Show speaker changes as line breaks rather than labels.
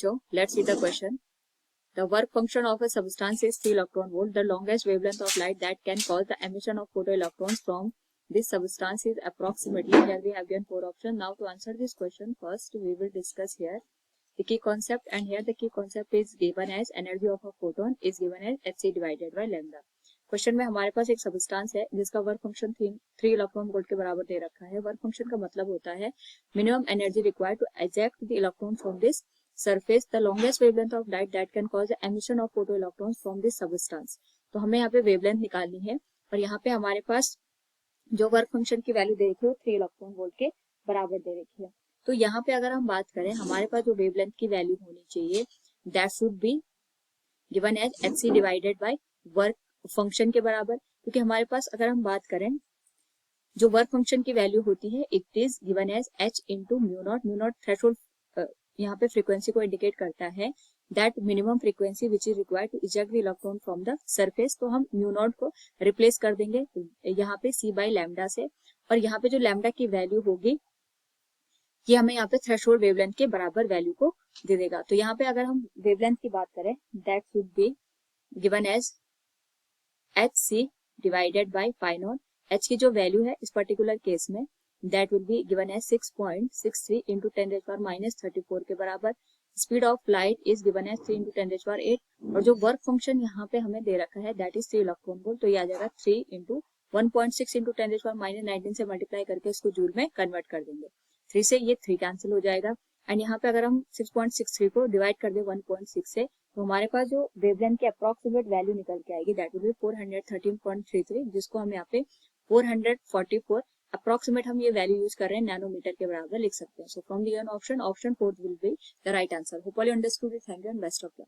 बच्चों, let's see the question. The work function of a substance is 3 electron volt. The longest wavelength of light that can cause the emission of photoelectrons from this substance is approximately. Here we have given 4 options. Now to answer this question, first we will discuss here the key concept, and here the key concept is given as energy of a photon is given as hc divided by lambda. Question में हमारे पास एक substance है जिसका work function 3 electron volt के बराबर दे रखा है. Work function का मतलब होता है minimum energy required to eject the electron from this surface, the longest wavelength of light that can cause the emission of photoelectrons from this substance. तो हमें यहाँ पे वेवलेंथ निकालनी है और यहाँ पे हमारे पास जो वर्क फंक्शन की वैल्यू दे रखी है 3 इलेक्ट्रॉन वोल्ट के बराबर दे रखी है. तो यहाँ पे अगर हम बात करें हमारे पास जो वेवलेंथ की वैल्यू होनी चाहिए that should be given as hc divided by work function के बराबर, क्योंकि हमारे पास अगर हम बात करें जो वर्क फंक्शन की वैल्यू होती है it is given as h into mu not. Mu not threshold यहाँ पे फ्रीक्वेंसी को इंडिकेट करता है that minimum frequency which is required to eject the electron from the surface. तो हम म्यू नॉट को रिप्लेस कर देंगे यहाँ पे c बाई लैम्डा से, और यहाँ पे जो लैम्डा की वैल्यू होगी ये हमें यहाँ पे थ्रेशोल्ड वेवलेंथ के बराबर वैल्यू को दे देगा. तो यहाँ पे अगर हम वेवलेंथ की बात करें that should be given as hc divided by pi not. h की जो वैल्यू है इस पर्टिकुलर केस में that will be given as 6.63 into 10 raised power minus 34 के बराबर. Speed of light is given as 3 into 10 raised power 8, और जो work function यहाँ पे हमें दे रखा है दैट इज 3 इलेक्ट्रॉन वोल्ट. तो ये आ जाएगा 3 into 1.6 into 10 raised power minus 19 से मल्टीप्लाई करके इसको जूल में कन्वर्ट कर देंगे. 3 से ये 3 कैंसिल हो जाएगा, एंड यहाँ पे अगर हम 6.63 को डिवाइड कर दे 1.6 से तो हमारे पास जो वेवलेंथ की अप्रोक्सीमेट वैल्यू निकल के आएगी दैट विल बी 413.33, जिसको हम यहाँ पे 444 अप्रोक्सीमेट हम ये वैल्यू यूज कर रहे हैं नैनोमीटर के बराबर लिख सकते हैं. So from the option 4 will be the right answer. Hope you understood it. Thank you and best of luck.